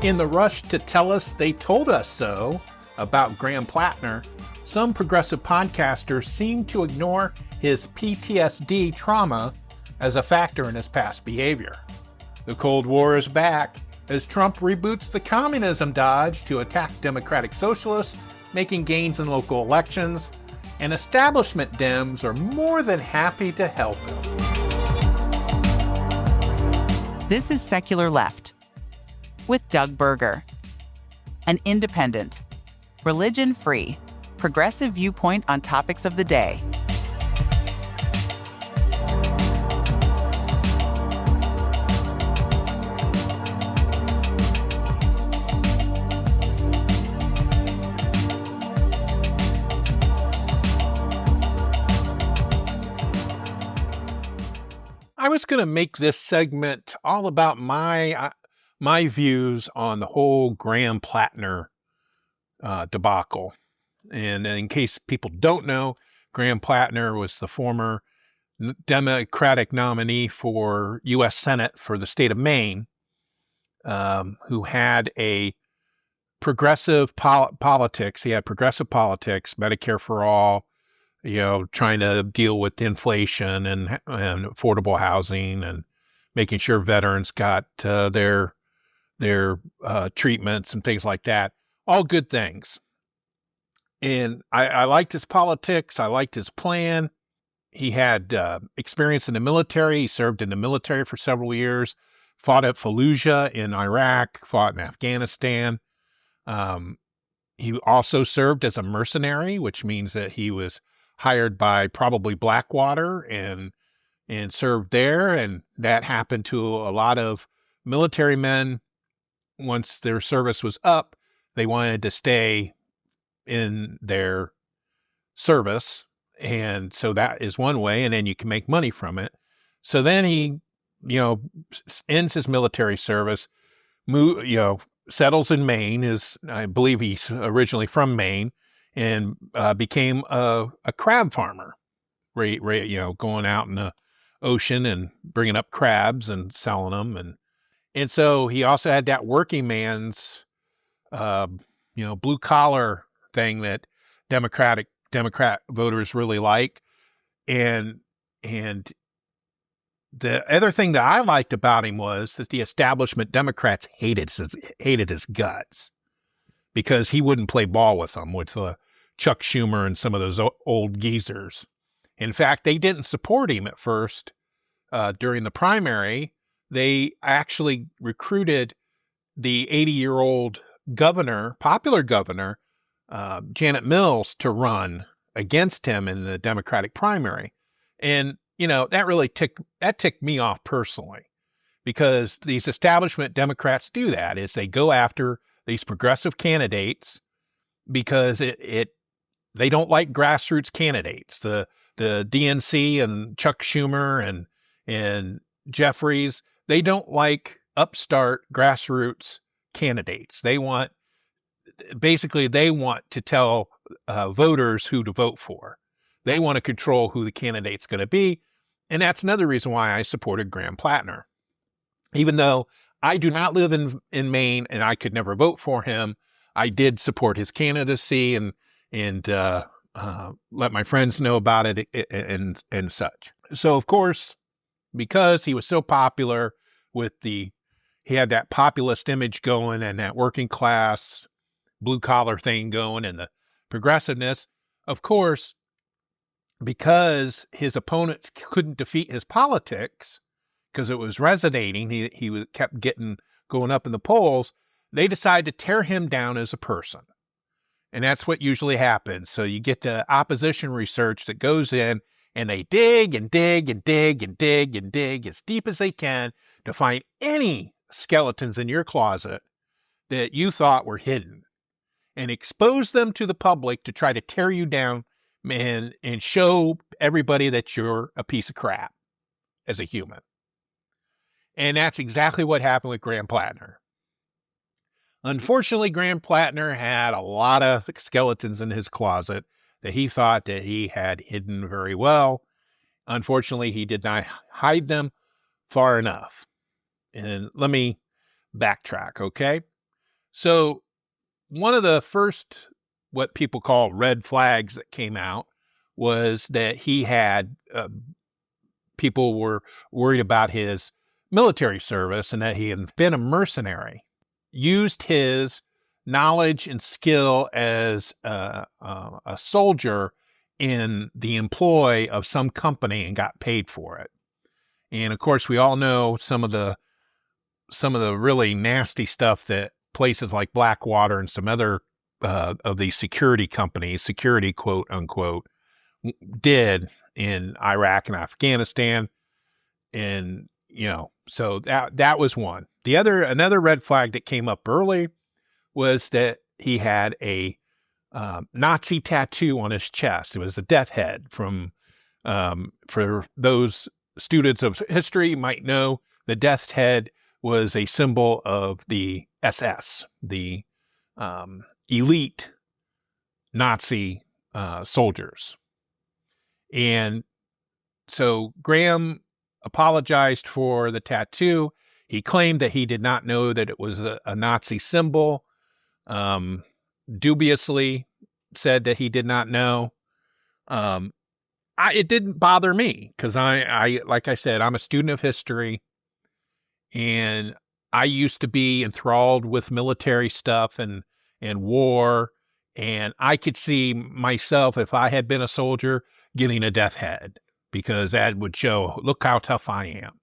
In the rush to tell us they told us so about Graham Platner, some progressive podcasters seem to ignore his PTSD trauma as a factor in his past behavior. The Cold War is back as Trump reboots the communism dodge to attack democratic socialists, making gains in local elections, and establishment Dems are more than happy to help him. This is Secular Left with Doug Berger, an independent, religion-free, progressive viewpoint on topics of the day. I was going to make this segment all about my views on the whole Graham Platner debacle. And in case people don't know, Graham Platner was the former Democratic nominee for U.S. Senate for the state of Maine, who had a progressive politics. He had progressive politics, Medicare for all, trying to deal with inflation and affordable housing and making sure veterans got their treatments and things like that. All good things. And I liked his politics. I liked his plan. He had experience in the military. He served in the military for several years, fought at Fallujah in Iraq, fought in Afghanistan. He also served as a mercenary, which means that he was hired by probably Blackwater and served there. And that happened to a lot of military men. Once their service was up, they wanted to stay in their service. And so that is one way, and then you can make money from it. So then he, ends his military service, settles in Maine. I believe he's originally from Maine, and became a crab farmer, going out in the ocean and bringing up crabs and selling them. And so he also had that working man's, blue collar thing that Democrat voters really like. And the other thing that I liked about him was that the establishment Democrats hated his guts, because he wouldn't play ball with them, with Chuck Schumer and some of those old geezers. In fact, they didn't support him at first during the primary. They actually recruited the 80-year-old governor, popular governor, Janet Mills, to run against him in the Democratic primary. And, that really ticked me off personally, because these establishment Democrats do that, is they go after these progressive candidates because they don't like grassroots candidates. The DNC and Chuck Schumer and Jeffries, they don't like upstart grassroots candidates. They want to tell voters who to vote for. They want to control who the candidate's going to be. And that's another reason why I supported Graham Platner. Even though I do not live in Maine and I could never vote for him, I did support his candidacy and let my friends know about it and such. So, of course, because he was so popular he had that populist image going and that working class blue collar thing going and the progressiveness, of course, because his opponents couldn't defeat his politics because it was resonating, he kept going up in the polls, they decided to tear him down as a person. And that's what usually happens. So you get the opposition research that goes in and they dig and dig and dig and dig and dig as deep as they can to find any skeletons in your closet that you thought were hidden and expose them to the public to try to tear you down and show everybody that you're a piece of crap as a human. And that's exactly what happened with Graham Platner. Unfortunately, Graham Platner had a lot of skeletons in his closet that he thought that he had hidden very well. Unfortunately, he did not hide them far enough. And let me backtrack, okay? So one of the first, what people call red flags that came out was that he had, people were worried about his military service and that he had been a mercenary, used his knowledge and skill as a soldier in the employ of some company and got paid for it. And of course, we all know some of the really nasty stuff that places like Blackwater and some other of these security companies, security quote unquote, did in Iraq and Afghanistan. And, so that was one. Another red flag that came up early was that he had a Nazi tattoo on his chest. It was a death head for those students of history might know, the death head was a symbol of the SS, the elite Nazi soldiers. And so Graham apologized for the tattoo. He claimed that he did not know that it was a Nazi symbol. Dubiously said that he did not know. It didn't bother me because I, like I said, I'm a student of history, and I used to be enthralled with military stuff and war, and I could see myself, if I had been a soldier, getting a death head, because that would show, look how tough I am.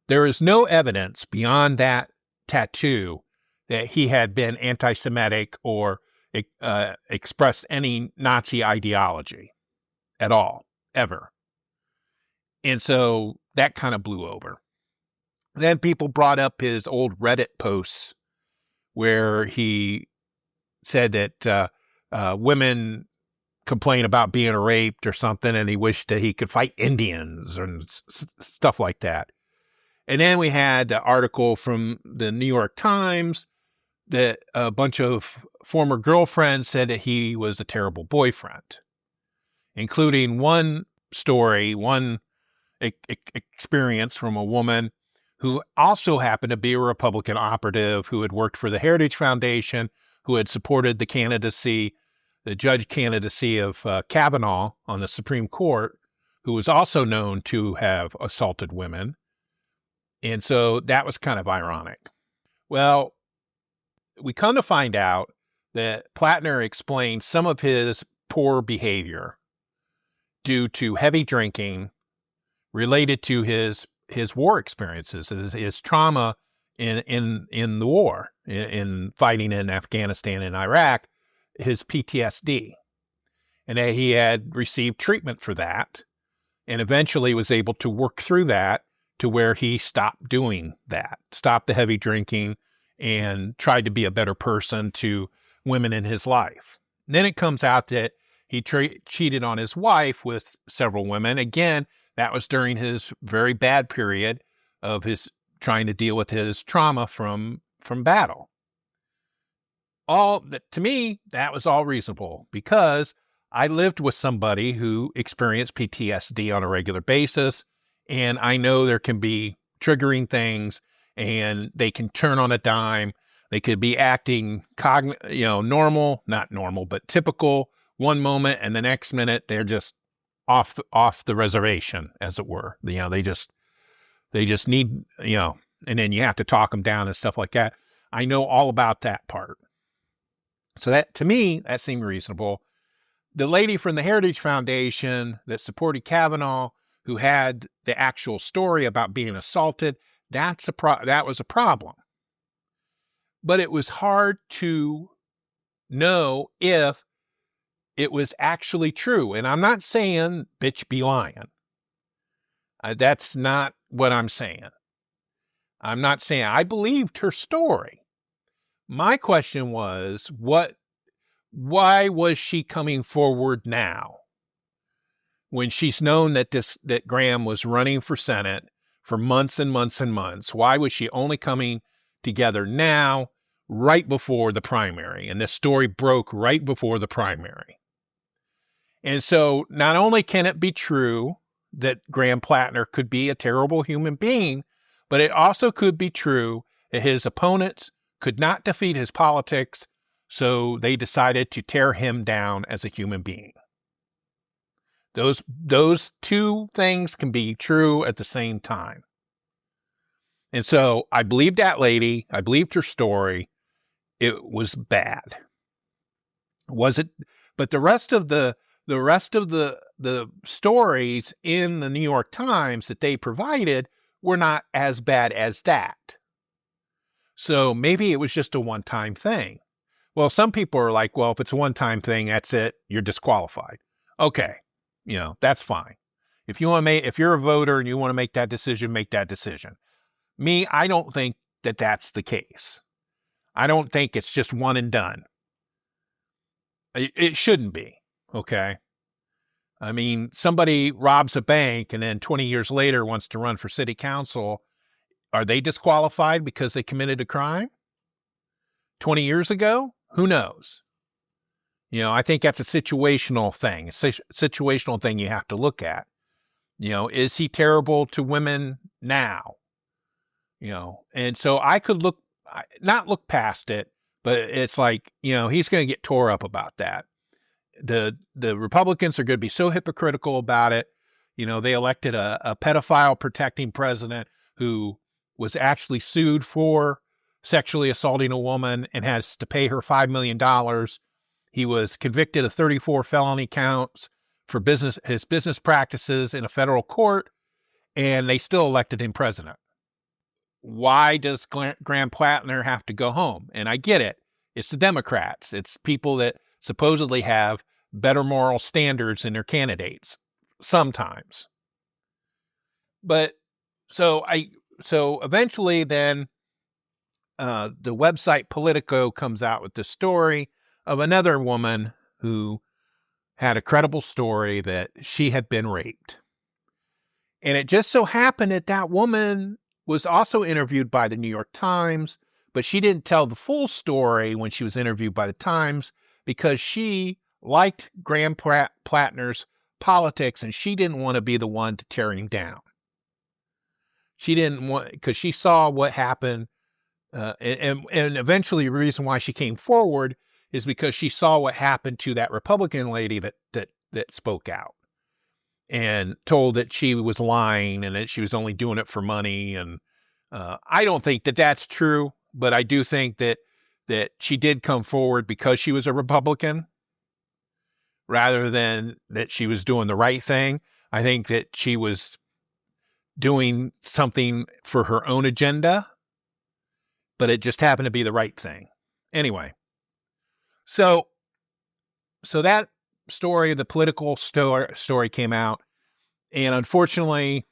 There is no evidence beyond that tattoo that he had been anti-Semitic or expressed any Nazi ideology at all, ever. And so that kind of blew over. Then people brought up his old Reddit posts where he said that women complain about being raped or something, and he wished that he could fight Indians and stuff like that. And then we had the article from the New York Times that a bunch of former girlfriends said that he was a terrible boyfriend, including one story, one experience from a woman who also happened to be a Republican operative who had worked for the Heritage Foundation, who had supported the judge candidacy of Kavanaugh on the Supreme Court, who was also known to have assaulted women. And so that was kind of ironic. Well, we come to find out that Platner explained some of his poor behavior due to heavy drinking related to his war experiences, his trauma in the war, in fighting in Afghanistan and Iraq, his PTSD, and that he had received treatment for that and eventually was able to work through that to where he stopped doing that, stopped the heavy drinking, and tried to be a better person to women in his life. And then it comes out that he cheated on his wife with several women. Again, that was during his very bad period of his trying to deal with his trauma from battle. To me, that was all reasonable because I lived with somebody who experienced PTSD on a regular basis, and I know there can be triggering things, and they can turn on a dime. They could be acting normal, not normal, but typical one moment, and the next minute they're just off the reservation, as it were. They just need, and then you have to talk them down and stuff like that. I know all about that part. So that, to me, that seemed reasonable. The lady from the Heritage Foundation that supported Kavanaugh, who had the actual story about being assaulted, that was a problem. But it was hard to know if it was actually true. And I'm not saying bitch be lying. That's not what I'm saying. I'm not saying I believed her story. My question was, why was she coming forward now when she's known that Graham was running for Senate for months and months and months? Why was she only coming together now, right before the primary? And this story broke right before the primary. And so not only can it be true that Graham Platner could be a terrible human being, but it also could be true that his opponents could not defeat his politics, so they decided to tear him down as a human being. Those two things can be true at the same time. And so I believed that lady. I believed her story. It was bad. Was it? But the rest of the stories in the New York Times that they provided were not as bad as that. So maybe it was just a one-time thing. Well, some people are like, well, if it's a one-time thing, that's it. You're disqualified. Okay. That's fine. If you're a voter and you want to make that decision, make that decision. Me, I don't think that that's the case. I don't think it's just one and done. It shouldn't be. Okay. I mean, somebody robs a bank and then 20 years later wants to run for city council. Are they disqualified because they committed a crime 20 years ago? Who knows? I think that's a situational thing, situational thing you have to look at. Is he terrible to women now? And so I could not look past it, but it's like, he's going to get tore up about that. The Republicans are going to be so hypocritical about it. They elected a pedophile protecting president who was actually sued for sexually assaulting a woman and has to pay her $5 million. He was convicted of 34 felony counts for his business practices in a federal court, and they still elected him president. Why does Graham Platner have to go home? And I get it. It's the Democrats. It's people that supposedly have better moral standards in their candidates sometimes. But so eventually then the website Politico comes out with this story of another woman who had a credible story that she had been raped. And it just so happened that woman was also interviewed by the New York Times, but she didn't tell the full story when she was interviewed by the Times because she liked Graham Platner's politics and she didn't want to be the one to tear him down. She didn't want, because she saw what happened, and eventually the reason why she came forward is because she saw what happened to that Republican lady that spoke out and told that she was lying and that she was only doing it for money. And I don't think that that's true, but I do think that she did come forward because she was a Republican rather than that she was doing the right thing. I think that she was doing something for her own agenda, but it just happened to be the right thing. Anyway, so that story, the political story came out, and unfortunately,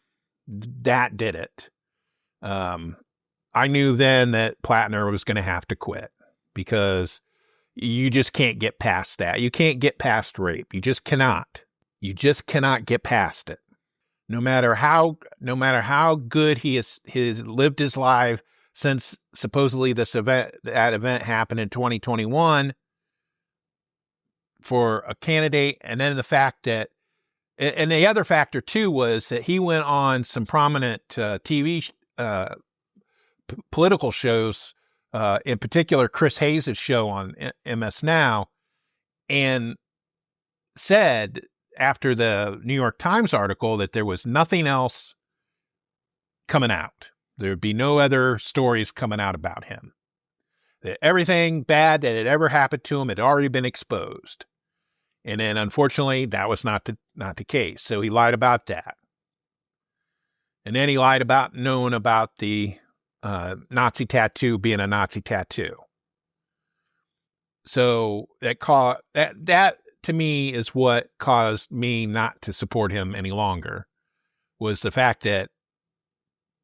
that did it. I knew then that Platner was going to have to quit because you just can't get past that. You can't get past rape. You just cannot. You just cannot get past it. No matter how good he has lived his life since supposedly that event happened in 2021 for a candidate, and then the fact that, and the other factor too was that he went on some prominent TV political shows, in particular Chris Hayes' show on MS Now, and said after the New York Times article that there was nothing else coming out. There would be no other stories coming out about him. That everything bad that had ever happened to him had already been exposed. And then, unfortunately, that was not the case. So he lied about that. And then he lied about knowing about the Nazi tattoo being a Nazi tattoo. So that to me is what caused me not to support him any longer, was the fact that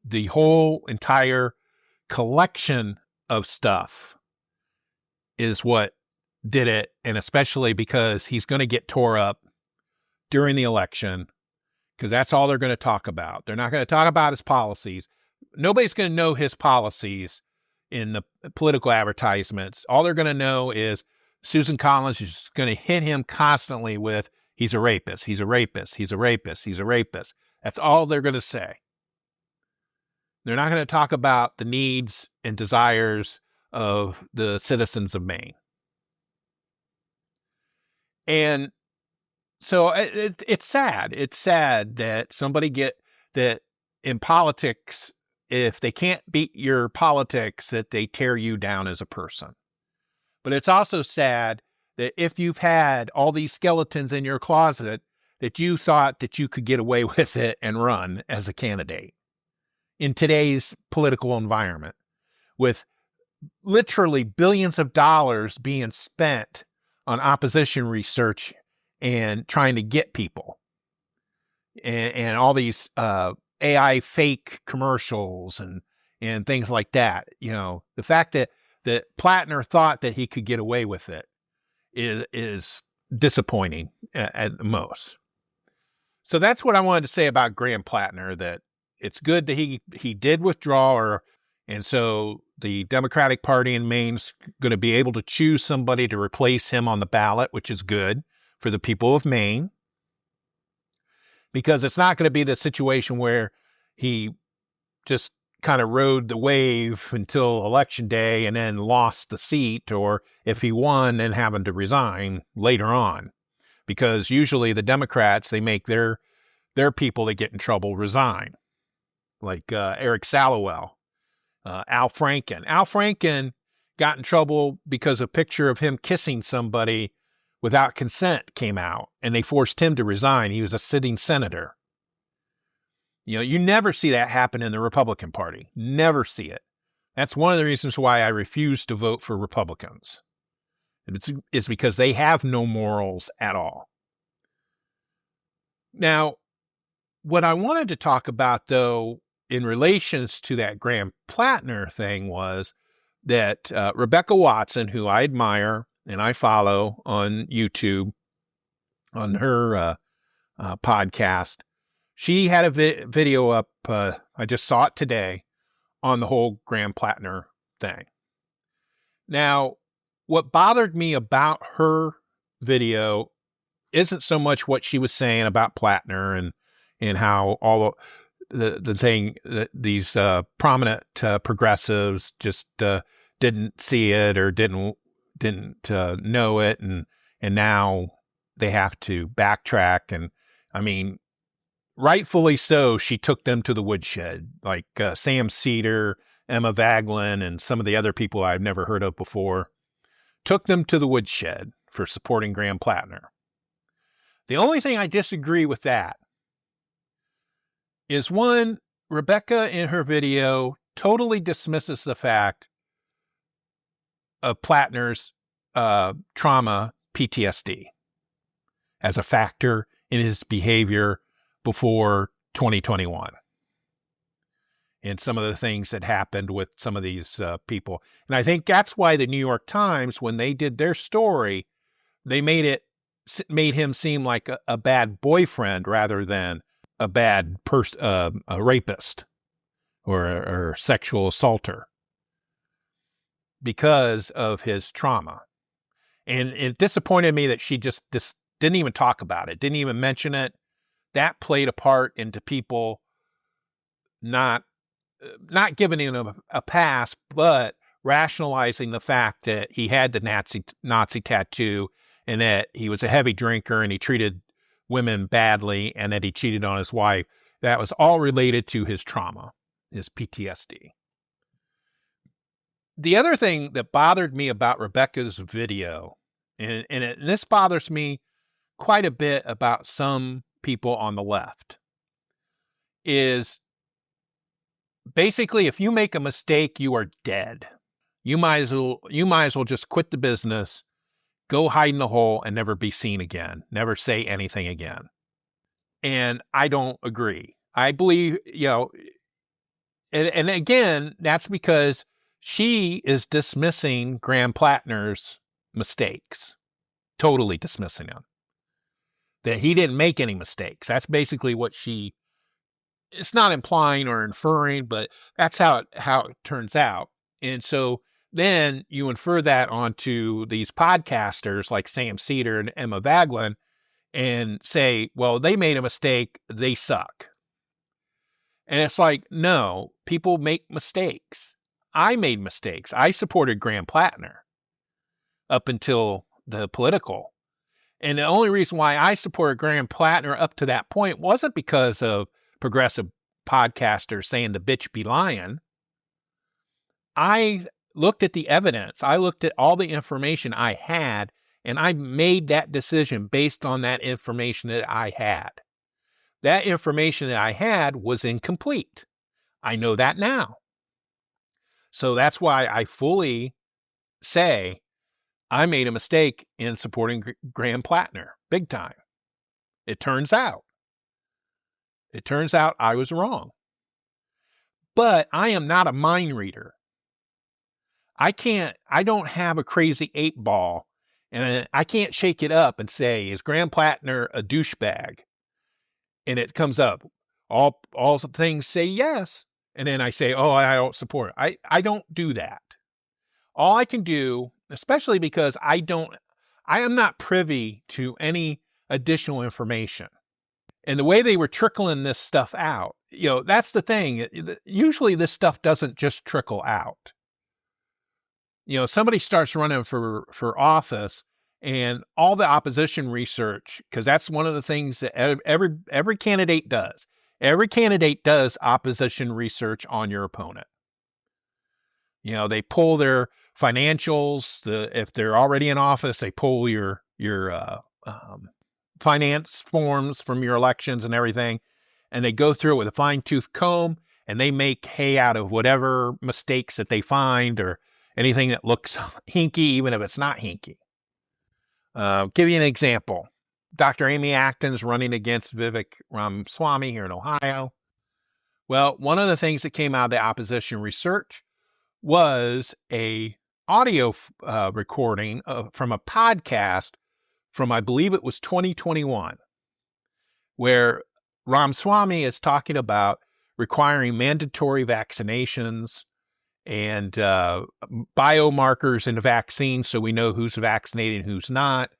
the whole entire collection of stuff is what did it, and especially because he's going to get tore up during the election, because that's all they're going to talk about. They're not going to talk about his policies. Nobody's going to know his policies in the political advertisements. All they're going to know is Susan Collins is going to hit him constantly with, he's a rapist, he's a rapist, he's a rapist, he's a rapist. That's all they're going to say. They're not going to talk about the needs and desires of the citizens of Maine. And so it's sad. It's sad that that in politics, if they can't beat your politics, that they tear you down as a person. But it's also sad that if you've had all these skeletons in your closet, that you thought that you could get away with it and run as a candidate in today's political environment, with literally billions of dollars being spent on opposition research and trying to get people, and all these AI fake commercials and things like that. You know, the fact that Platner thought that he could get away with it is disappointing at the most. So that's what I wanted to say about Graham Platner, that it's good that he did withdraw, and so the Democratic Party in Maine's going to be able to choose somebody to replace him on the ballot, which is good for the people of Maine, because it's not going to be the situation where he just kind of rode the wave until election day and then lost the seat, or if he won, then having to resign later on. Because usually the Democrats, they make their people that get in trouble resign, like Eric Sallowell, Al Franken. Al Franken got in trouble because a picture of him kissing somebody without consent came out, and they forced him to resign. He was a sitting senator. You know, you never see that happen in the Republican Party. Never see it. That's one of the reasons why I refuse to vote for Republicans. It's because they have no morals at all. Now, what I wanted to talk about, though, in relations to that Graham Platner thing, was that Rebecca Watson, who I admire and I follow on YouTube, on her podcast, she had a video up, I just saw it today, on the whole Graham Platner thing. Now, what bothered me about her video isn't so much what she was saying about Platner and how all the thing that these prominent progressives just didn't see it or didn't know it, and now they have to backtrack. And I mean, rightfully so, she took them to the woodshed, like Sam Cedar, Emma Vaglin, and some of the other people I've never heard of before, took them to the woodshed for supporting Graham Platner. The only thing I disagree with that is, one, Rebecca in her video totally dismisses the fact of Platner's trauma, PTSD, as a factor in his behavior before 2021. And some of the things that happened with some of these people. And I think that's why the New York Times, when they did their story, they made him seem like a bad boyfriend rather than a bad a rapist or sexual assaulter, because of his trauma. And it disappointed me that she just didn't even talk about it, didn't even mention it. That played a part into people not giving him a pass, but rationalizing the fact that he had the Nazi tattoo, and that he was a heavy drinker and he treated women badly, and that he cheated on his wife. That was all related to his trauma, his PTSD. The other thing that bothered me about Rebecca's video, and this bothers me quite a bit about some people on the left, is basically, if you make a mistake, you are dead. You might as well just quit the business, go hide in a hole, and never be seen again. Never say anything again. And I don't agree. I believe, and again, that's because she is dismissing Graham Platner's mistakes, totally dismissing them. That he didn't make any mistakes. That's basically what it's not implying or inferring, but that's how it turns out. And so then you infer that onto these podcasters like Sam Cedar and Emma Vaglin and say, well, they made a mistake, they suck. And it's like, no, people make mistakes. I made mistakes. I supported Graham Platner up until the political. And the only reason why I supported Graham Platner up to that point wasn't because of progressive podcasters saying the bitch be lying. I looked at the evidence. I looked at all the information I had, and I made that decision based on that information that I had. That information that I had was incomplete. I know that now. So that's why I fully say I made a mistake in supporting Graham Platner, big time. It turns out I was wrong. But I am not a mind reader. I don't have a crazy 8-ball, and I can't shake it up and say, is Graham Platner a douchebag? And it comes up. All the things say yes. And then I say, oh, I don't support it. I don't do that. All I can do, especially because I am not privy to any additional information. And the way they were trickling this stuff out, that's the thing. Usually this stuff doesn't just trickle out. Somebody starts running for office, and all the opposition research, because that's one of the things that every candidate does. Every candidate does opposition research on your opponent. They pull their financials. If they're already in office, they pull your finance forms from your elections and everything, and they go through it with a fine-tooth comb, and they make hay out of whatever mistakes that they find or anything that looks hinky, even if it's not hinky. Give you an example. Dr. Amy Acton's running against Vivek Ramaswamy here in Ohio. Well, one of the things that came out of the opposition research was a audio recording from a podcast from, I believe it was 2021, where Ramaswamy is talking about requiring mandatory vaccinations and biomarkers in the vaccine so we know who's vaccinated and who's not,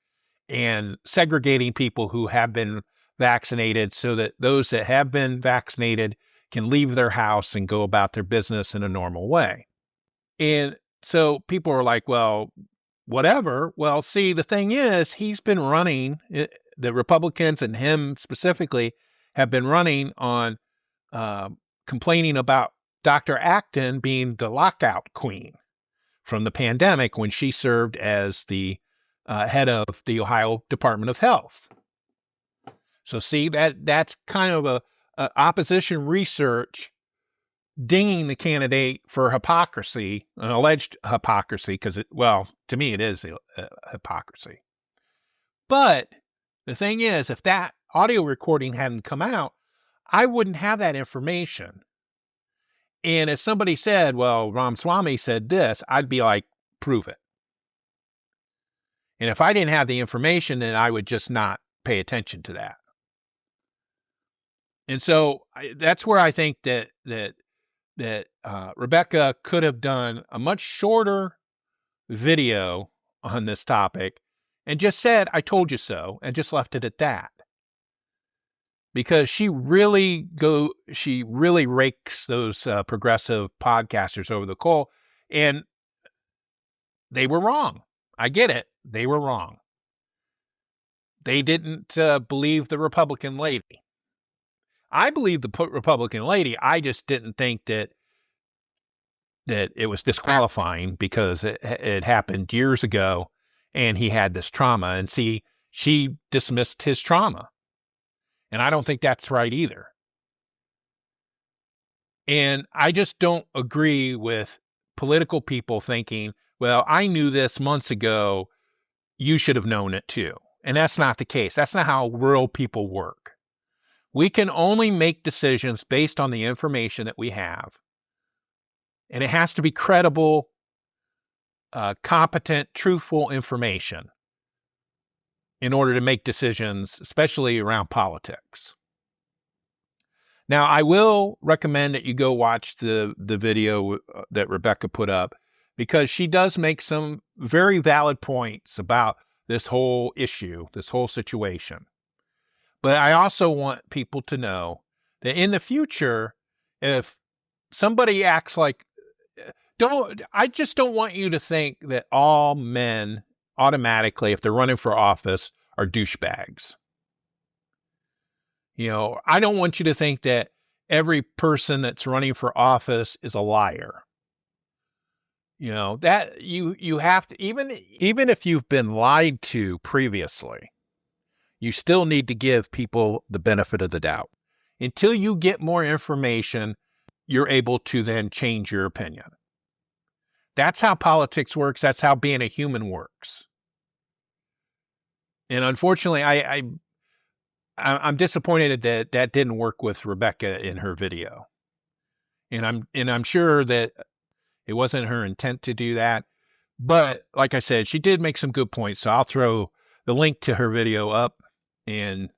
and segregating people who have been vaccinated so that those that have been vaccinated can leave their house and go about their business in a normal way. And so people are like, well, whatever. Well, see, the thing is, he's been running, the Republicans and him specifically have been running on complaining about Dr. Acton being the lockout queen from the pandemic when she served as the head of the Ohio Department of Health. So see, that's kind of a opposition research dinging the candidate for hypocrisy, an alleged hypocrisy, because, to me it is a hypocrisy. But the thing is, if that audio recording hadn't come out, I wouldn't have that information. And if somebody said, well, Ramaswamy said this, I'd be like, prove it. And if I didn't have the information, then I would just not pay attention to that. And so that's where I think that Rebecca could have done a much shorter video on this topic and just said, I told you so, and just left it at that. Because she really rakes those progressive podcasters over the coal, and they were wrong. I get it. They were wrong. They didn't believe the Republican lady. I believe the Republican lady. I just didn't think that it was disqualifying because it happened years ago, and he had this trauma. And see, she dismissed his trauma. And I don't think that's right either. And I just don't agree with political people thinking, well, I knew this months ago, you should have known it too. And that's not the case. That's not how real people work. We can only make decisions based on the information that we have. And it has to be credible, competent, truthful information in order to make decisions, especially around politics. Now, I will recommend that you go watch the video that Rebecca put up, because she does make some very valid points about this whole issue, this whole situation. But I also want people to know that in the future, if somebody acts like, I just don't want you to think that all men automatically, if they're running for office, are douchebags. I don't want you to think that every person that's running for office is a liar. That you have to, even if you've been lied to previously, you still need to give people the benefit of the doubt. Until you get more information, you're able to then change your opinion. That's how politics works. That's how being a human works. And unfortunately, I'm disappointed that didn't work with Rebecca in her video. And I'm sure that it wasn't her intent to do that. But like I said, she did make some good points. So I'll throw the link to her video up. And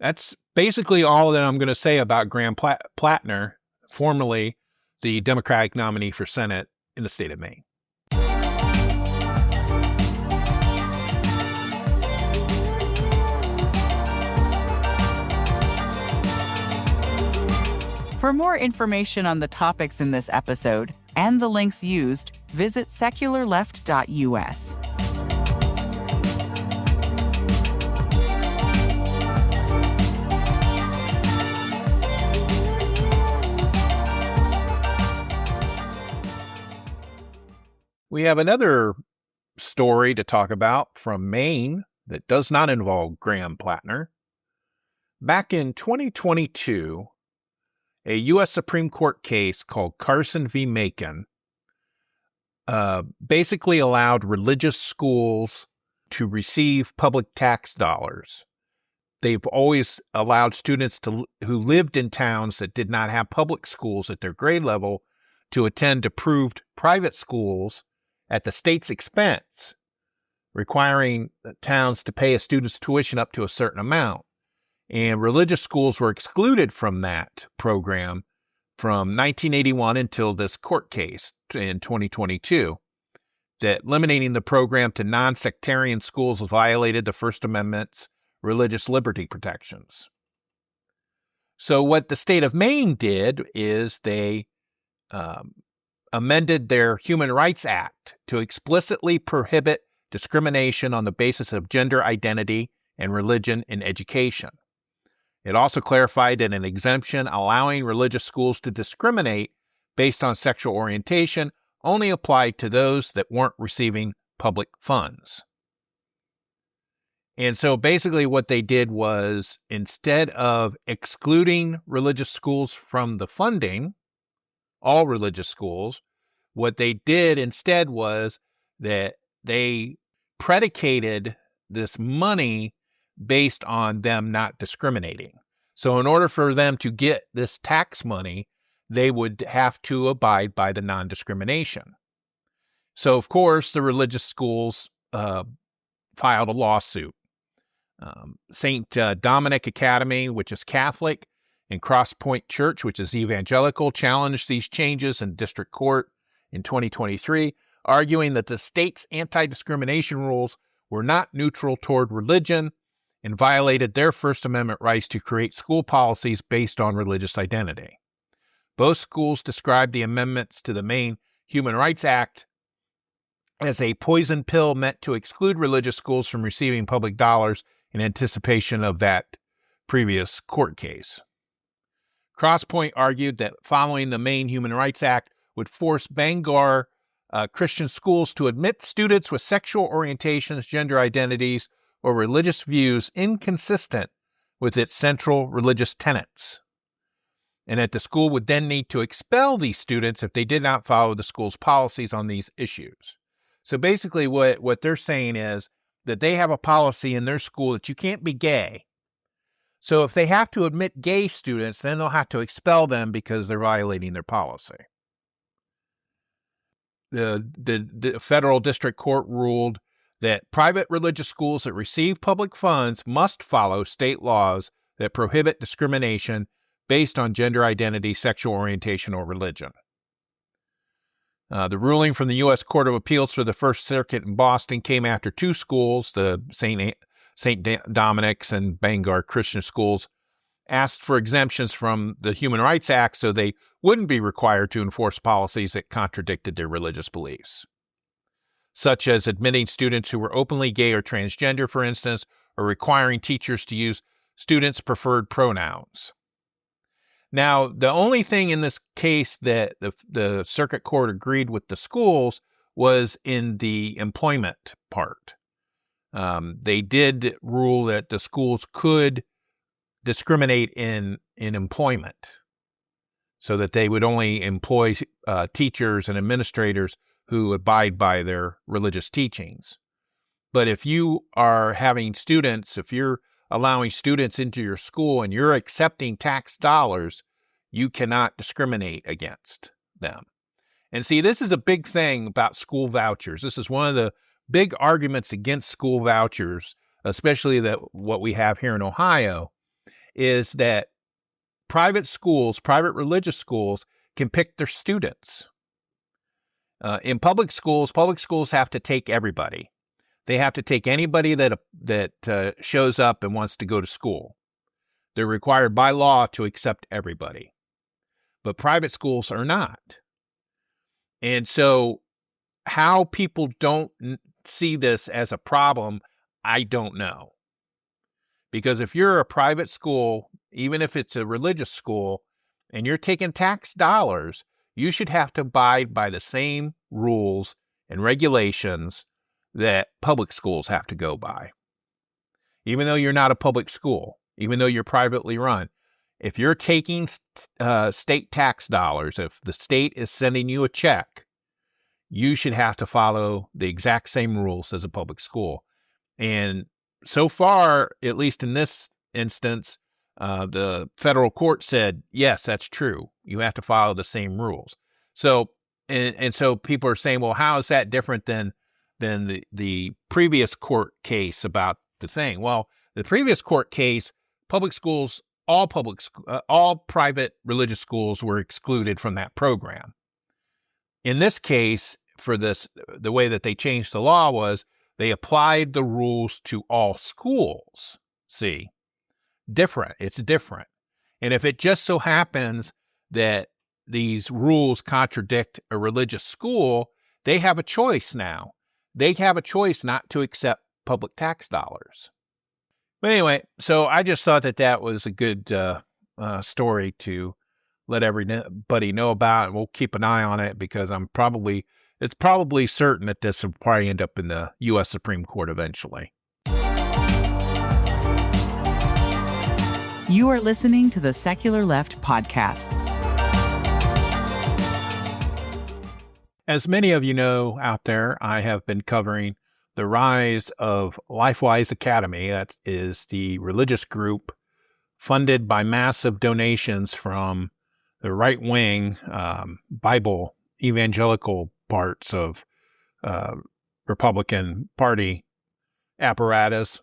that's basically all that I'm going to say about Graham Platner, formerly the Democratic nominee for Senate in the state of Maine. For more information on the topics in this episode and the links used, visit secularleft.us. We have another story to talk about from Maine that does not involve Graham Platner. Back in 2022, a U.S. Supreme Court case called Carson v. Makin basically allowed religious schools to receive public tax dollars. They've always allowed students who lived in towns that did not have public schools at their grade level to attend approved private schools at the state's expense, requiring towns to pay a student's tuition up to a certain amount. And religious schools were excluded from that program from 1981 until this court case in 2022, that eliminating the program to non-sectarian schools violated the First Amendment's religious liberty protections. So what the state of Maine did is they amended their Human Rights Act to explicitly prohibit discrimination on the basis of gender identity and religion in education. It also clarified that an exemption allowing religious schools to discriminate based on sexual orientation only applied to those that weren't receiving public funds. And so basically what they did was, instead of excluding religious schools from the funding, all religious schools, what they did instead was that they predicated this money based on them not discriminating. So in order for them to get this tax money, they would have to abide by the non-discrimination. So, of course, the religious schools filed a lawsuit. St. Dominic Academy, which is Catholic, and Cross Point Church, which is evangelical, challenged these changes in district court in 2023, arguing that the state's anti-discrimination rules were not neutral toward religion and violated their First Amendment rights to create school policies based on religious identity. Both schools described the amendments to the Maine Human Rights Act as a poison pill meant to exclude religious schools from receiving public dollars in anticipation of that previous court case. Crosspoint argued that following the Maine Human Rights Act would force Bangor Christian schools to admit students with sexual orientations, gender identities, or religious views inconsistent with its central religious tenets, and that the school would then need to expel these students if they did not follow the school's policies on these issues. So basically what they're saying is that they have a policy in their school that you can't be gay. So if they have to admit gay students, then they'll have to expel them because they're violating their policy. The federal district court ruled that private religious schools that receive public funds must follow state laws that prohibit discrimination based on gender identity, sexual orientation, or religion. The ruling from the U.S. Court of Appeals for the First Circuit in Boston came after two schools, the St. Dominic's and Bangor Christian schools, asked for exemptions from the Human Rights Act so they wouldn't be required to enforce policies that contradicted their religious beliefs, such as admitting students who were openly gay or transgender, for instance, or requiring teachers to use students' preferred pronouns. Now, the only thing in this case that the circuit court agreed with the schools was in the employment part. They did rule that the schools could discriminate in employment so that they would only employ teachers and administrators who abide by their religious teachings. But if you are having students, if you're allowing students into your school and you're accepting tax dollars, you cannot discriminate against them. And see, this is a big thing about school vouchers. This is one of the big arguments against school vouchers, especially what we have here in Ohio, is that private schools, private religious schools, can pick their students. In public schools have to take everybody. They have to take anybody that shows up and wants to go to school. They're required by law to accept everybody. But private schools are not. And so how people don't see this as a problem, I don't know. Because if you're a private school, even if it's a religious school, and you're taking tax dollars, you should have to abide by the same rules and regulations that public schools have to go by. Even though you're not a public school, even though you're privately run, if you're taking state tax dollars, if the state is sending you a check, you should have to follow the exact same rules as a public school. And so far, at least in this instance, the federal court said, yes, that's true. You have to follow the same rules. So, and so people are saying, well, how is that different than the previous court case about the thing? Well, the previous court case, public schools, all private religious schools were excluded from that program. In this case, for this, the way that they changed the law was they applied the rules to all schools. See, different. It's different. And if it just so happens that these rules contradict a religious school, they have a choice now. They have a choice not to accept public tax dollars. But anyway, so I just thought that was a good story to let everybody know about, and we'll keep an eye on it because it's probably certain that this will probably end up in the U.S. Supreme Court eventually. You are listening to the Secular Left podcast. As many of you know out there, I have been covering the rise of LifeWise Academy. That is the religious group funded by massive donations from the right-wing Bible evangelical parts of Republican Party apparatus.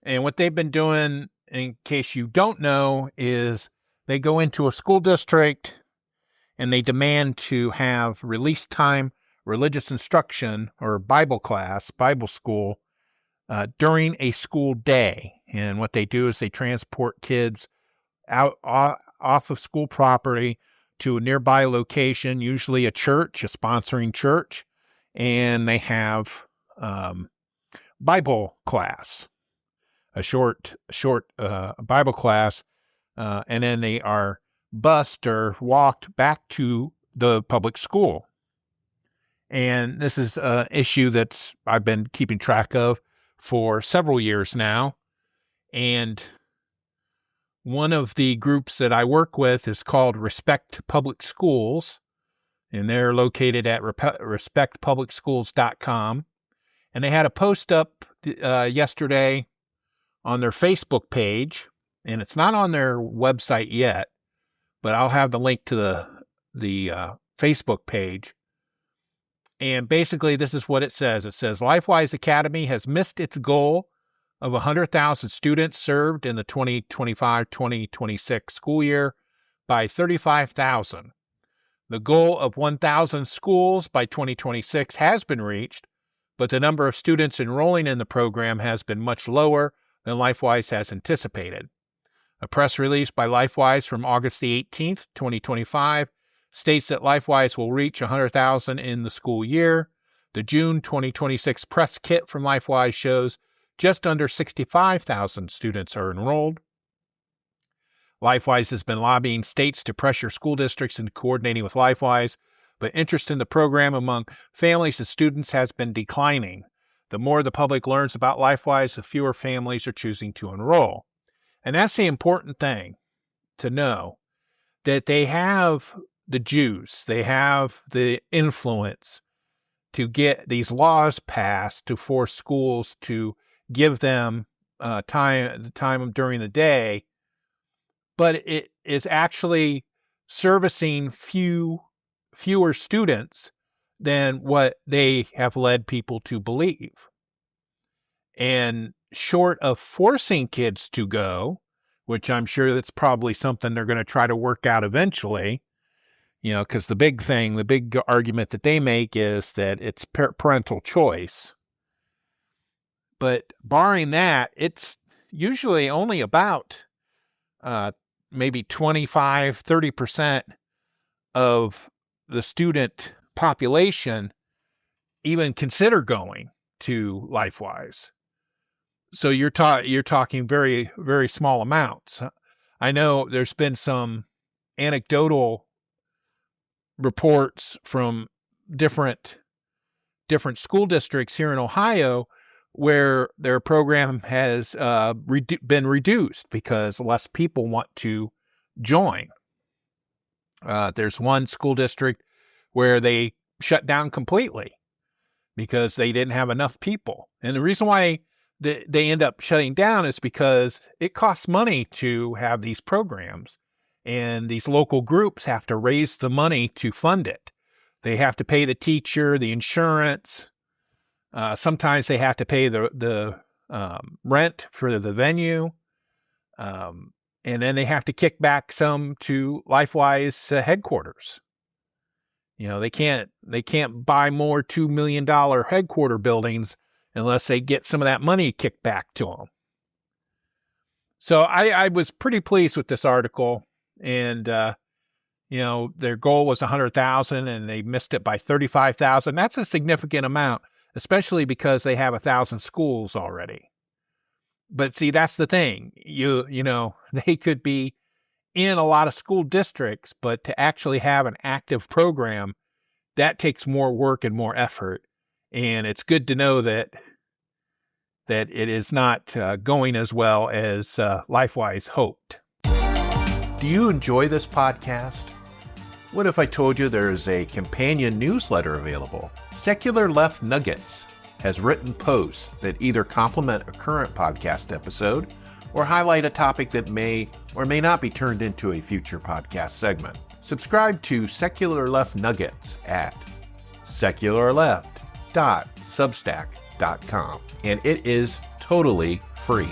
And what they've been doing, in case you don't know, is they go into a school district and they demand to have release time religious instruction or Bible class, Bible school, during a school day. And what they do is they transport kids out off of school property to a nearby location, usually a church, a sponsoring church, and they have Bible class, a short Bible class, and then they are bused or walked back to the public school. And this is an issue that I've been keeping track of for several years now. And one of the groups that I work with is called Respect Public Schools, and they're located at respectpublicschools.com. And they had a post up yesterday on their Facebook page, and it's not on their website yet, but I'll have the link to the Facebook page. And basically, this is what it says. It says, LifeWise Academy has missed its goal of 100,000 students served in the 2025-2026 school year by 35,000. The goal of 1,000 schools by 2026 has been reached, but the number of students enrolling in the program has been much lower than LifeWise has anticipated. A press release by LifeWise from August the 18th, 2025, states that LifeWise will reach 100,000 in the school year. The June 2026 press kit from LifeWise shows just under 65,000 students are enrolled. LifeWise has been lobbying states to pressure school districts into coordinating with LifeWise, but interest in the program among families and students has been declining. The more the public learns about LifeWise, the fewer families are choosing to enroll. And that's the important thing to know, that they have the juice, they have the influence to get these laws passed to force schools to give them time during the day, but it is actually servicing fewer students than what they have led people to believe. And short of forcing kids to go, which I'm sure that's probably something they're going to try to work out eventually, because the big argument that they make is that it's parental choice. But barring that, it's usually only about maybe 25, 30% of the student population even consider going to LifeWise. So you're talking very, very small amounts. I know there's been some anecdotal reports from different school districts here in Ohio where their program has been reduced because less people want to join. There's one school district where they shut down completely because they didn't have enough people. And the reason why they end up shutting down is because it costs money to have these programs, and these local groups have to raise the money to fund it. They have to pay the teacher, the insurance. Sometimes they have to pay the rent for the venue. And then they have to kick back some to LifeWise headquarters. They can't buy more $2 million headquarter buildings unless they get some of that money kicked back to them. So I was pretty pleased with this article, and their goal was 100,000 and they missed it by 35,000. That's a significant amount, especially because they have 1,000 schools already. But see, that's the thing. They could be in a lot of school districts, but to actually have an active program, that takes more work and more effort. And it's good to know that it is not going as well as LifeWise hoped. Do you enjoy this podcast? What if I told you there is a companion newsletter available? Secular Left Nuggets has written posts that either complement a current podcast episode or highlight a topic that may or may not be turned into a future podcast segment. Subscribe to Secular Left Nuggets at secularleft.substack.com, and it is totally free.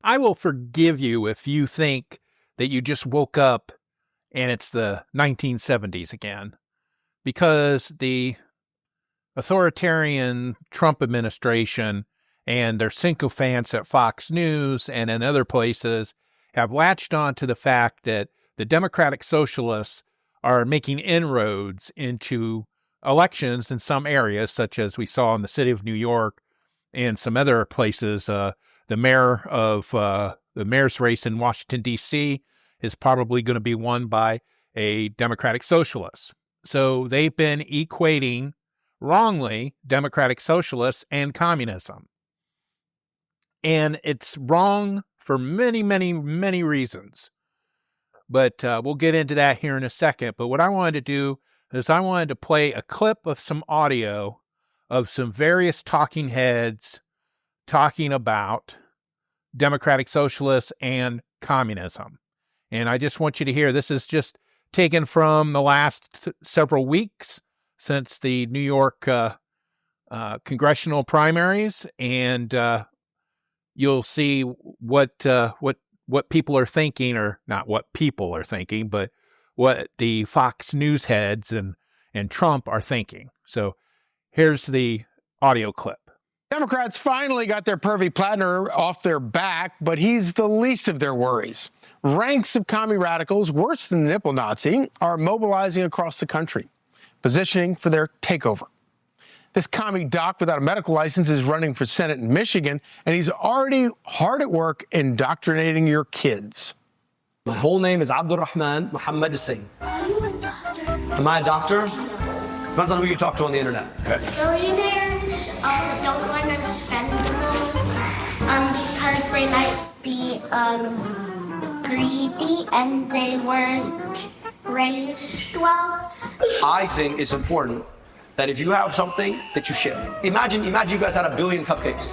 I will forgive you if you think that you just woke up and it's the 1970s again, because the authoritarian Trump administration and their sycophants at Fox News and in other places have latched on to the fact that the Democratic Socialists are making inroads into elections in some areas, such as we saw in the city of New York and some other places. The mayor's race in Washington, D.C. is probably going to be won by a Democratic Socialist. So they've been equating wrongly Democratic Socialists and communism. And it's wrong for many, many, many reasons. But we'll get into that here in a second. But what I wanted to do is I wanted to play a clip of some audio of some various talking heads talking about Democratic Socialists and communism. And I just want you to hear, this is just taken from the last several weeks since the New York congressional primaries, and you'll see what people are thinking, or not what people are thinking, but what the Fox News heads and Trump are thinking. So here's the audio clip. Democrats finally got their pervy Platner off their back, but he's the least of their worries. Ranks of commie radicals, worse than the nipple Nazi, are mobilizing across the country, positioning for their takeover. This commie doc without a medical license is running for Senate in Michigan, and he's already hard at work indoctrinating your kids. My whole name is Abdurrahman Muhammad Singh. Are you a doctor? Am I a doctor? Depends on who you talk to on the internet. Okay. Billionaires don't want to spend money because they might be greedy and they weren't raised well. I think it's important that if you have something that you share. Imagine you guys had 1 billion cupcakes.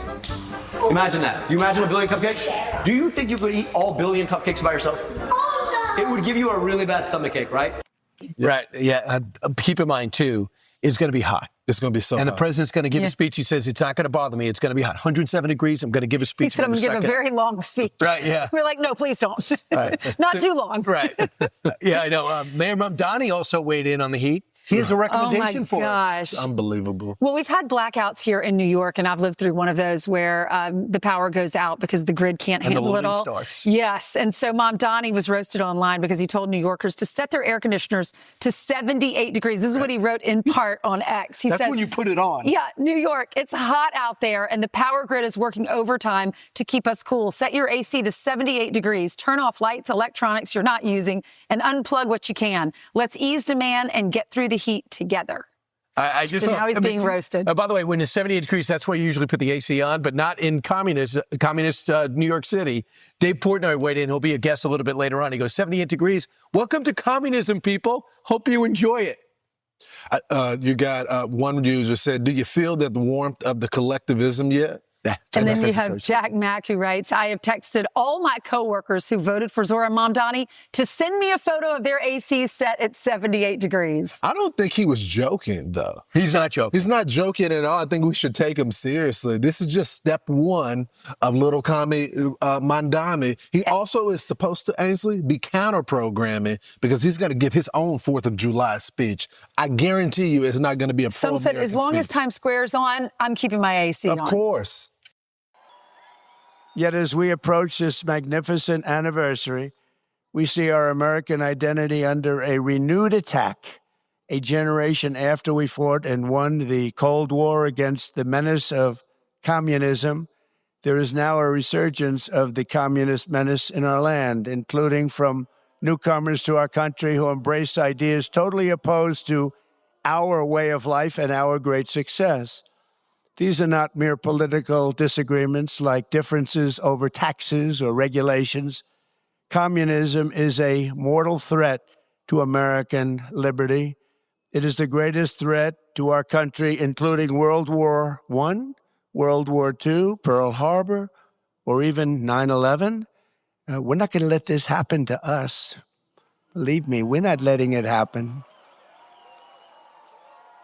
Imagine that. You imagine 1 billion cupcakes? Do you think you could eat all 1 billion cupcakes by yourself? Oh, no. It would give you a really bad stomachache, right? Right. Yeah. Keep in mind, too, it's going to be hot. It's going to be so And hot. the president's going to give a speech. He says, it's not going to bother me. It's going to be hot. 107 degrees. I'm going to give a speech. He said, I'm going to give a very long speech. Right, yeah. We're like, no, please don't. Right. Not too long. Right. Yeah, I know. Mayor Mamdani also weighed in on the heat. He has a recommendation for us. Gosh. It's unbelievable. Well, we've had blackouts here in New York, and I've lived through one of those where the power goes out because the grid can't And the handle it loading all. starts. Yes. And so Mamdani was roasted online because he told New Yorkers to set their air conditioners to 78 degrees. This is what he wrote in part on X. He That's says, when you put it on. Yeah, New York, it's hot out there, and the power grid is working overtime to keep us cool. Set your AC to 78 degrees. Turn off lights, electronics you're not using, and unplug what you can. Let's ease demand and get through the heat together. I just, And now he's being roasted. By the way, when it's 78 degrees, that's why you usually put the AC on, but not in communist New York City. Dave Portnoy weighed in. He'll be a guest a little bit later on. He goes, 78 degrees. Welcome to communism, people. Hope you enjoy it. You got one user said, do you feel that the warmth of the collectivism yet? Yeah, And then you have Jack Mack, who writes, I have texted all my coworkers who voted for Zohran Mamdani to send me a photo of their AC set at 78 degrees. I don't think he was joking, though. He's not joking. He's not joking at all. I think we should take him seriously. This is just step one of little commie Mamdani. He also is supposed to, Ainsley, be counter-programming because he's going to give his own 4th of July speech. I guarantee you it's not going to be a Some said, as long as Times Square's on, I'm keeping my AC on. Of course. Yet as we approach this magnificent anniversary, we see our American identity under a renewed attack. A generation after we fought and won the Cold War against the menace of communism, there is now a resurgence of the communist menace in our land, including from newcomers to our country who embrace ideas totally opposed to our way of life and our great success. These are not mere political disagreements like differences over taxes or regulations. Communism is a mortal threat to American liberty. It is the greatest threat to our country, including World War I, World War II, Pearl Harbor, or even 9/11. We're not going to let this happen to us. Believe me, we're not letting it happen.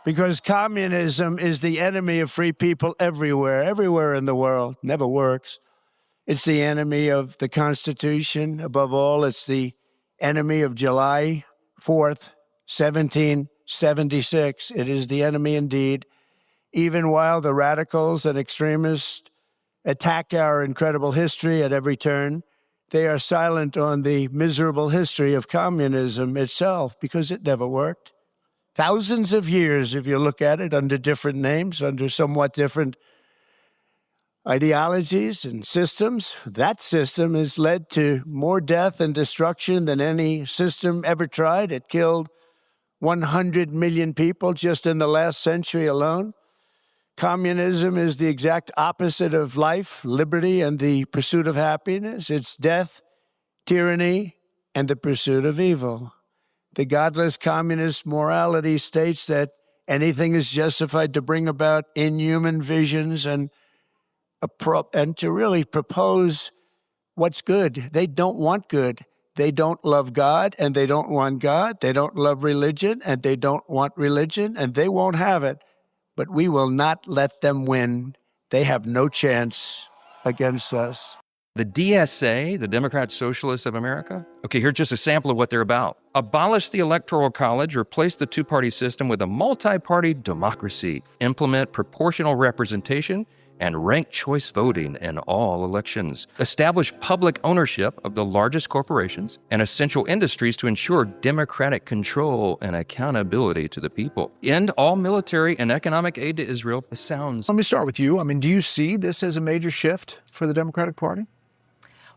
Because communism is the enemy of free people everywhere in the world. Never works. It's the enemy of the Constitution. Above all, it's the enemy of July 4th, 1776. It is the enemy indeed. Even while the radicals and extremists attack our incredible history at every turn, they are silent on the miserable history of communism itself because it never worked. Thousands of years, if you look at it, under different names, under somewhat different ideologies and systems. That system has led to more death and destruction than any system ever tried. It killed 100 million people just in the last century alone. Communism is the exact opposite of life, liberty, and the pursuit of happiness. It's death, tyranny, and the pursuit of evil. The godless communist morality states that anything is justified to bring about inhuman visions and to really propose what's good. They don't want good. They don't love God, and they don't want God. They don't love religion, and they don't want religion, and they won't have it. But we will not let them win. They have no chance against us. The DSA, the Democrat Socialists of America, okay, here's just a sample of what they're about. Abolish the Electoral College, replace the two-party system with a multi-party democracy, implement proportional representation, and ranked choice voting in all elections. Establish public ownership of the largest corporations and essential industries to ensure democratic control and accountability to the people. End all military and economic aid to Israel. It sounds... Let me start with you. I mean, do you see this as a major shift for the Democratic Party?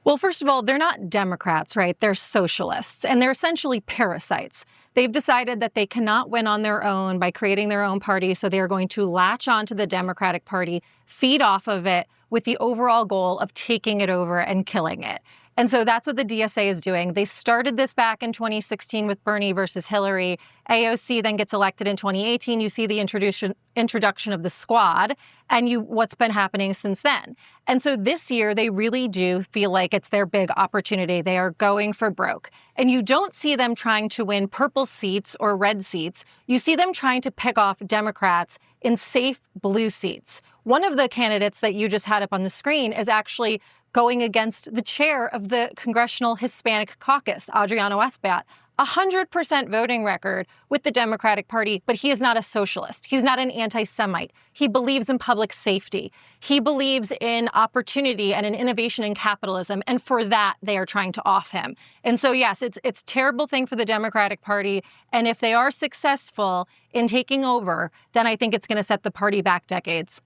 Well, first of all, they're not Democrats, right? They're socialists, and they're essentially parasites. They've decided that they cannot win on their own by creating their own party, so they are going to latch onto the Democratic Party, feed off of it with the overall goal of taking it over and killing it. And so that's what the DSA is doing. They started this back in 2016 with Bernie versus Hillary. AOC then gets elected in 2018. You see the introduction of the squad and what's been happening since then. And so this year, they really do feel like it's their big opportunity. They are going for broke. And you don't see them trying to win purple seats or red seats. You see them trying to pick off Democrats in safe blue seats. One of the candidates that you just had up on the screen is actually going against the chair of the Congressional Hispanic Caucus, Adriano Espaillat, 100% voting record with the Democratic Party, but he is not a socialist. He's not an anti-Semite. He believes in public safety. He believes in opportunity and in innovation and capitalism, and for that, they are trying to off him. And so, yes, it's a terrible thing for the Democratic Party, and if they are successful in taking over, then I think it's going to set the party back decades.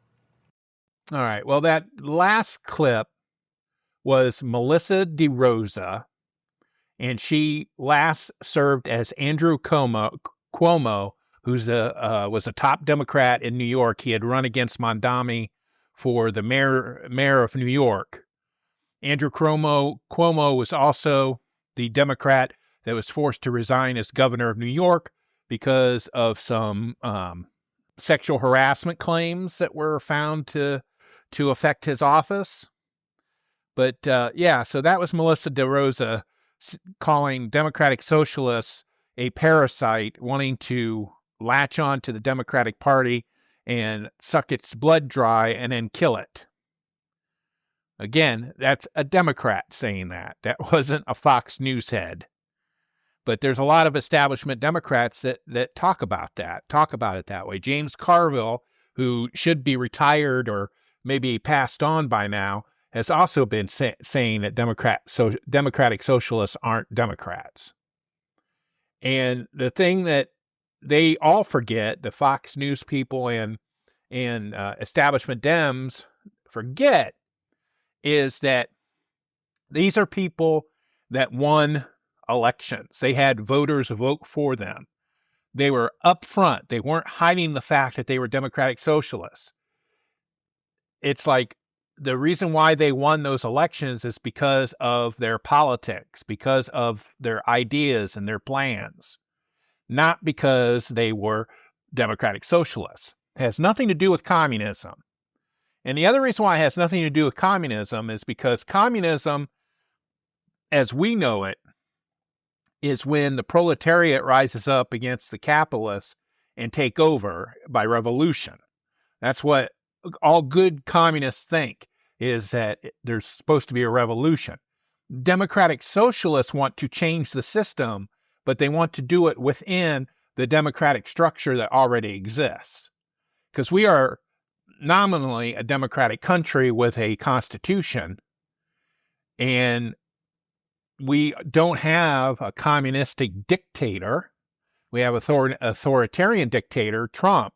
All right, well, that last clip was Melissa DeRosa, and she last served as Andrew Cuomo, who's was a top Democrat in New York. He had run against Mondami for the mayor of New York. Andrew Cuomo was also the Democrat that was forced to resign as governor of New York because of some sexual harassment claims that were found to affect his office. But so that was Melissa DeRosa calling Democratic Socialists a parasite, wanting to latch on to the Democratic Party and suck its blood dry and then kill it. Again, that's a Democrat saying that. That wasn't a Fox News head. But there's a lot of establishment Democrats that talk about it that way. James Carville, who should be retired or maybe passed on by now, has also been saying that Democratic Socialists aren't Democrats. And the thing that they all forget, the Fox News people and establishment Dems forget, is that these are people that won elections. They had voters vote for them. They were upfront. They weren't hiding the fact that they were Democratic Socialists. It's like, the reason why they won those elections is because of their politics, because of their ideas and their plans, not because they were Democratic Socialists. It has nothing to do with communism. And the other reason why it has nothing to do with communism is because communism, as we know it, is when the proletariat rises up against the capitalists and take over by revolution. That's what all good communists think, is that there's supposed to be a revolution. Democratic Socialists want to change the system, but they want to do it within the democratic structure that already exists. Because we are nominally a democratic country with a constitution, and we don't have a communistic dictator. We have authoritarian dictator, Trump.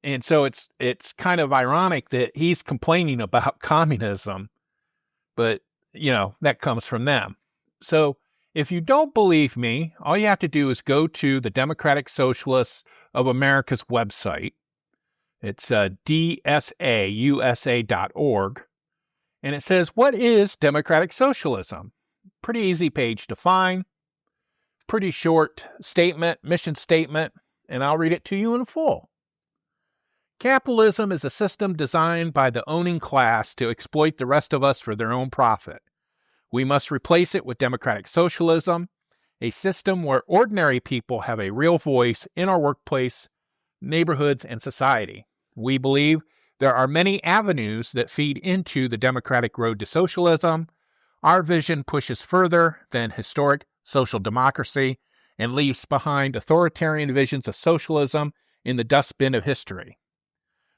And so it's kind of ironic that he's complaining about communism, but, that comes from them. So if you don't believe me, all you have to do is go to the Democratic Socialists of America's website. It's dsausa.org. And it says, what is democratic socialism? Pretty easy page to find. Pretty short statement, mission statement, and I'll read it to you in full. Capitalism is a system designed by the owning class to exploit the rest of us for their own profit. We must replace it with democratic socialism, a system where ordinary people have a real voice in our workplace, neighborhoods, and society. We believe there are many avenues that feed into the democratic road to socialism. Our vision pushes further than historic social democracy and leaves behind authoritarian visions of socialism in the dustbin of history.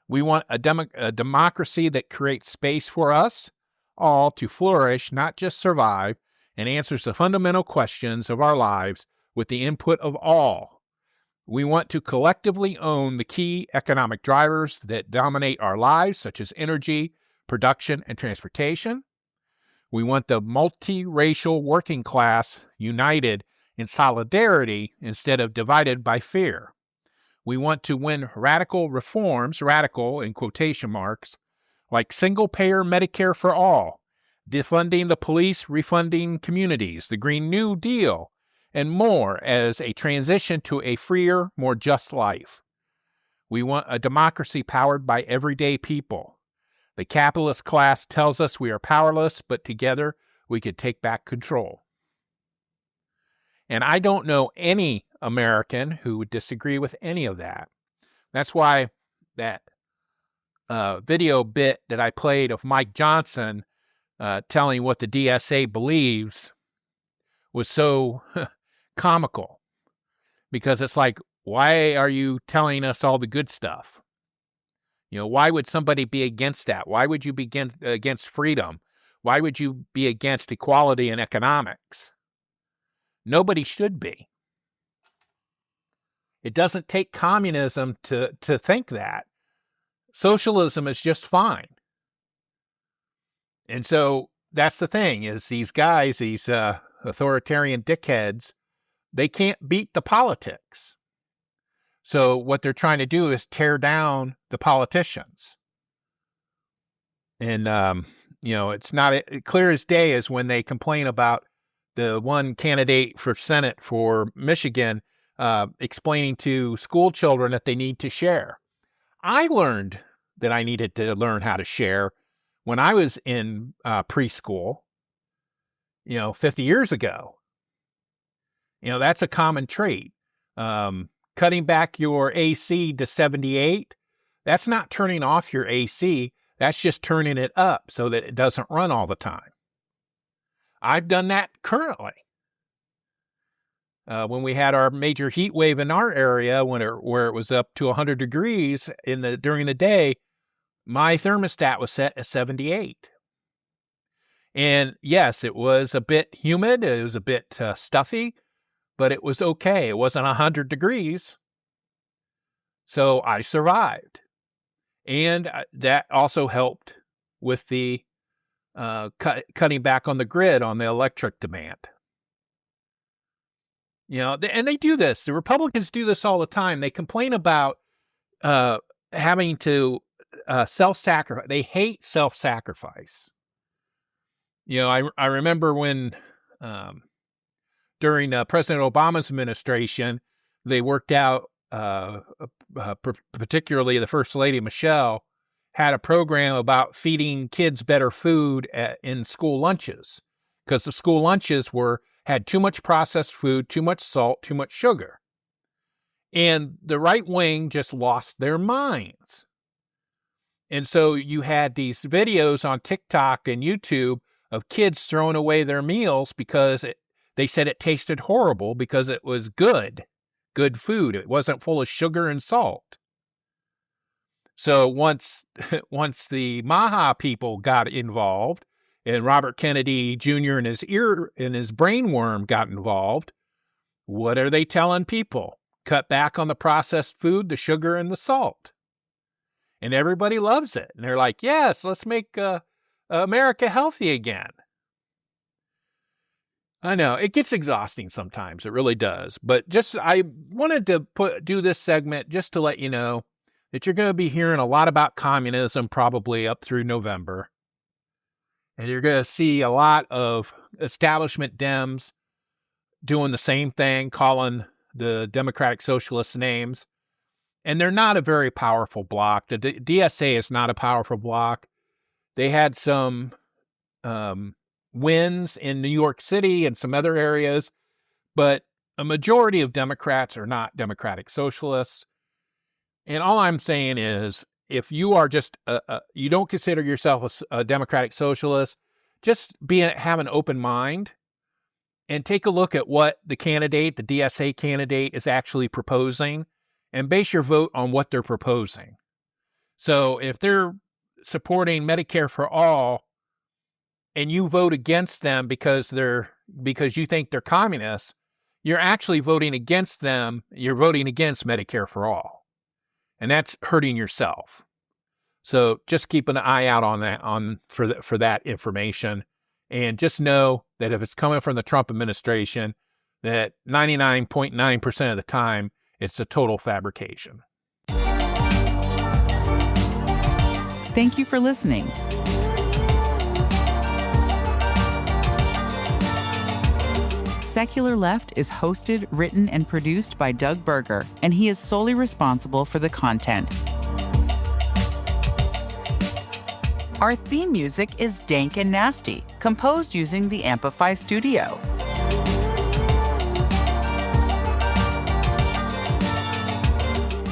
We want a democracy that creates space for us all to flourish, not just survive, and answers the fundamental questions of our lives with the input of all. We want to collectively own the key economic drivers that dominate our lives, such as energy, production, and transportation. We want the multiracial working class united in solidarity instead of divided by fear. We want to win radical reforms, radical in quotation marks, like single-payer Medicare for all, defunding the police, refunding communities, the Green New Deal, and more as a transition to a freer, more just life. We want a democracy powered by everyday people. The capitalist class tells us we are powerless, but together we could take back control. And I don't know any American who would disagree with any of that. That's why that video bit that I played of Mike Johnson telling what the DSA believes was so comical. Because it's like, why are you telling us all the good stuff? You know, why would somebody be against that? Why would you be against freedom? Why would you be against equality in economics? Nobody should be. It doesn't take communism to think that. Socialism is just fine. And so that's the thing, is these guys, these authoritarian dickheads, they can't beat the politics. So what they're trying to do is tear down the politicians. And, it's not clear as day as when they complain about the one candidate for Senate for Michigan explaining to school children that they need to share. I learned that I needed to learn how to share when I was in preschool, 50 years ago. That's a common trait. Cutting back your AC to 78, that's not turning off your AC. That's just turning it up so that it doesn't run all the time. I've done that currently. When we had our major heat wave in our area, where it was up to 100 degrees during the day, my thermostat was set at 78. And yes, it was a bit humid. It was a bit stuffy, but it was okay. It wasn't 100 degrees. So I survived. And that also helped with the cutting back on the grid on the electric demand. And they do this. The Republicans do this all the time. They complain about having to self-sacrifice. They hate self-sacrifice. I remember when during President Obama's administration, they worked out, particularly the First Lady, Michelle, had a program about feeding kids better food in school lunches, because the school lunches had too much processed food, too much salt, too much sugar. And the right wing just lost their minds. And so you had these videos on TikTok and YouTube of kids throwing away their meals because they said it tasted horrible because it was good food. It wasn't full of sugar and salt. So once the Maha people got involved, and Robert Kennedy Jr. and his brainworm got involved, what are they telling people? Cut back on the processed food, the sugar, and the salt. And everybody loves it. And they're like, yes, let's make America healthy again. I know, it gets exhausting sometimes. It really does. But I wanted to do this segment just to let you know that you're going to be hearing a lot about communism probably up through November. And you're going to see a lot of establishment Dems doing the same thing, calling the Democratic Socialists names. And they're not a very powerful bloc. The DSA is not a powerful bloc. They had some wins in New York City and some other areas, but a majority of Democrats are not Democratic Socialists. And all I'm saying is, if you are just you don't consider yourself a Democratic Socialist, just have an open mind and take a look at what the DSA candidate is actually proposing, and base your vote on what they're proposing. So if they're supporting Medicare for all and you vote against them because you think they're communists, you're actually voting against them. You're voting against Medicare for all. And that's hurting yourself. So just keep an eye out on that for that information. And just know that if it's coming from the Trump administration, that 99.9% of the time, it's a total fabrication. Thank you for listening. Secular Left is hosted, written, and produced by Doug Berger, and he is solely responsible for the content. Our theme music is Dank and Nasty, composed using the Amplify Studio.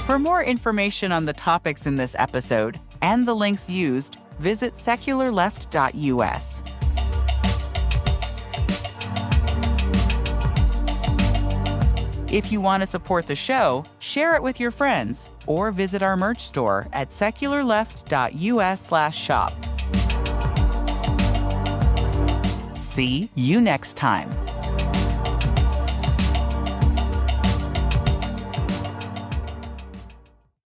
For more information on the topics in this episode and the links used, visit secularleft.us. If you want to support the show, share it with your friends or visit our merch store at secularleft.us/shop. See you next time.